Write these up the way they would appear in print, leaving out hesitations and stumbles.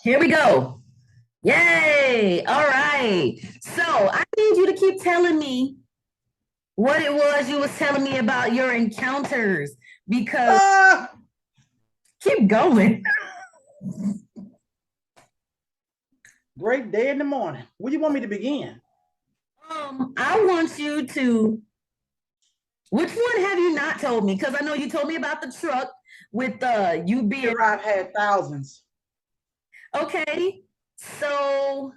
Here we go. Yay. All right. So I need you to keep telling me what it was you was telling me about your encounters because Ah, keep going. great day in the morning. Where do you want me to begin? I want you to, which one have you not told me? Because I know you told me about the truck with you being Here I've had thousands. okay. So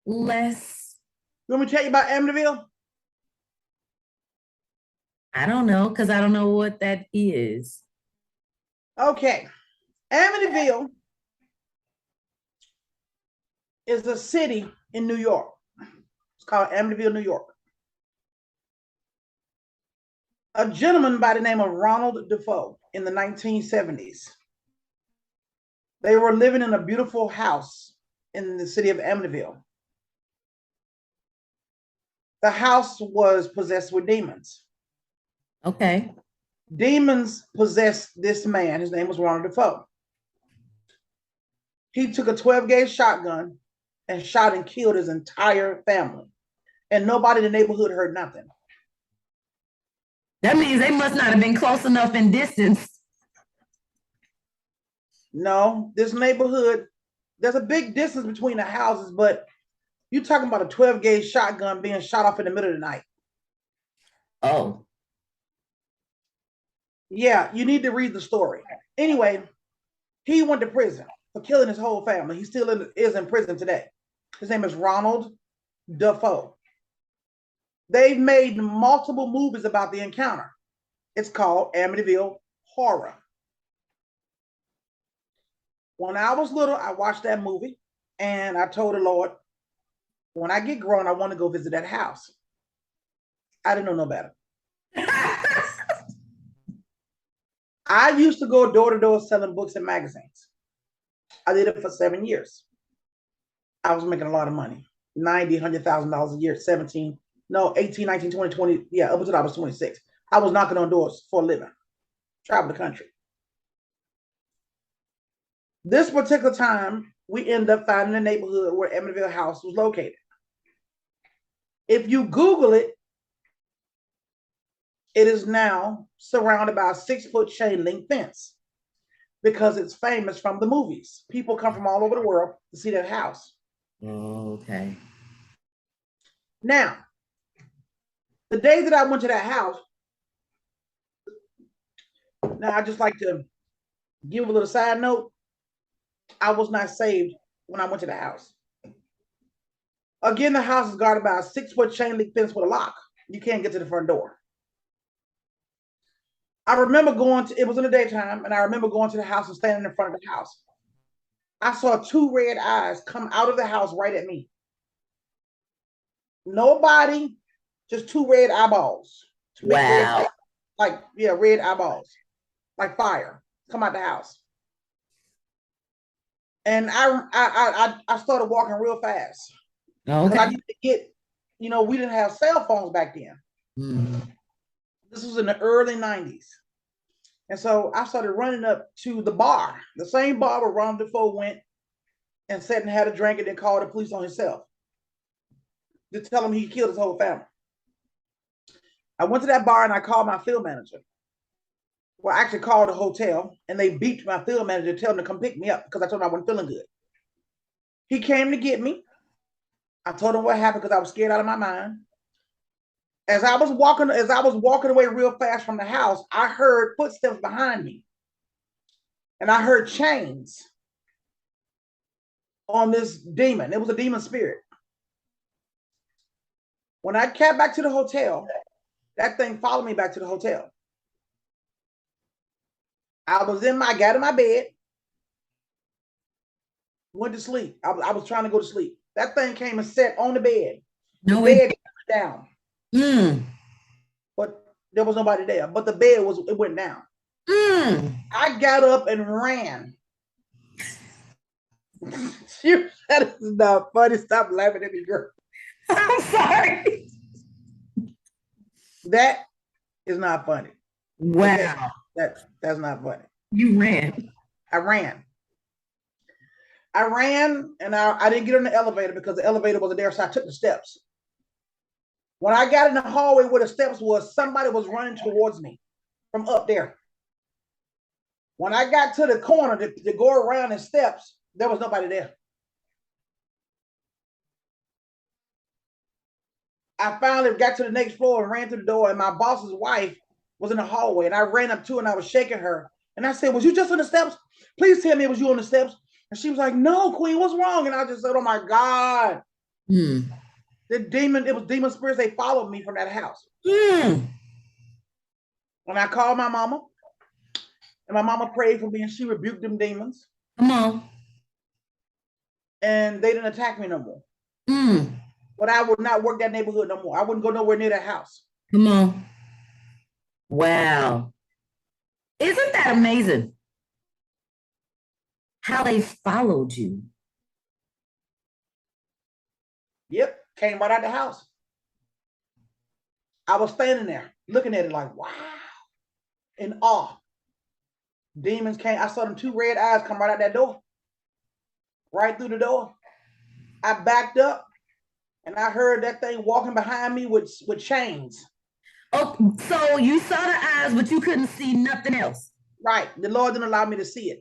let's, You want me to tell you about Amityville? I don't know, because I don't know what that is. Okay. Amityville is a city in New York. It's called Amityville, New York. A gentleman by the name of Ronald Defoe in the 1970s. They were living in a beautiful house in the city of Amityville. The house was possessed with demons. Okay. Demons possessed this man. His name was Ronald Defoe. He took a 12 gauge shotgun and shot and killed his entire family. And nobody in the neighborhood heard nothing. That means they must not have been close enough in distance. No, this neighborhood, there's a big distance between the houses, but you're talking about a 12 gauge shotgun being shot off in the middle of the night. Oh, Yeah, you need to read the story. Anyway, he went to prison for killing his whole family. He still is in prison today. His name is Ronald Defoe. They've made multiple movies about the encounter. It's called Amityville Horror. When I was little, I watched that movie and I told the Lord, when I get grown, I want to go visit that house. I didn't know no better. I used to go door to door selling books and magazines. I did it for 7 years. I was making a lot of money, 90, $100,000 a year, 17, no, 18, 19, 20, 20. Yeah, up until I was 26. I was knocking on doors for a living, travel the country. This particular time, we end up finding a neighborhood where Amityville House was located. If you Google it, it is now surrounded by a 6 foot chain link fence because it's famous from the movies. People come from all over the world to see that house. okay. Now, the day that I went to that house, now I just like to give a little side note. I was not saved when I went to the house. Again, the house is guarded by a 6 foot chain link fence with a lock. You can't get to the front door. I remember going to, it was in the daytime, and I remember going to the house and standing in front of the house. I saw two red eyes come out of the house right at me. Nobody, just two red eyeballs. Big red, Wow. like, yeah, red eyeballs, like fire, come out the house. And I started walking real fast because I Okay. need to get, we didn't have cell phones back then. Mhm. This was in the early 90s. And so I started running up to the bar, the same bar where Ron Defoe went and sat and had a drink and then called the police on himself to tell him he killed his whole family. I went to that bar and I called my field manager. Well, I actually called the hotel and they beeped my field manager to tell him to come pick me up because I told him I wasn't feeling good. He came to get me. I told him what happened because I was scared out of my mind. As I was walking away real fast from the house, I heard footsteps behind me. And I heard chains on this demon. It was a demon spirit. When I came back to the hotel, that thing followed me back to the hotel. I got in my bed, went to sleep. I was trying to go to sleep. That thing came and sat on the bed. The No, it. bed went down, Mm, but there was nobody there. But it went down. mm. I got up and ran. That is not funny. Stop laughing at me, girl. I'm sorry. That is not funny. Okay, Wow. that's not funny. You ran. I ran. I ran and I didn't get on the elevator because the elevator wasn't there, so I took the steps. When I got in the hallway where the steps was, somebody was running towards me from up there. When I got to the corner to go around the steps, there was nobody there. I finally got to the next floor and ran through the door, and my boss's wife was in the hallway, and I ran up to her and I was shaking her. And I said, "Was you just on the steps? Please tell me it was you on the steps." And she was like, "No, Queen, what's wrong?" And I just said, "Oh my God." It was demon spirits. They followed me from that house. When I called my mama, and my mama prayed for me, and she rebuked them demons. Come on. And they didn't attack me no more. But I would not work that neighborhood no more. I wouldn't go nowhere near that house. Come on. Wow. Isn't that amazing? How they followed you. Yep, came right out the house. I was standing there looking at it like, wow, in awe. Demons came. I saw them two red eyes come right out that door, right through the door. I backed up, and I heard that thing walking behind me with chains. Oh, so you saw the eyes, but you couldn't see nothing else. Right. The Lord didn't allow me to see it.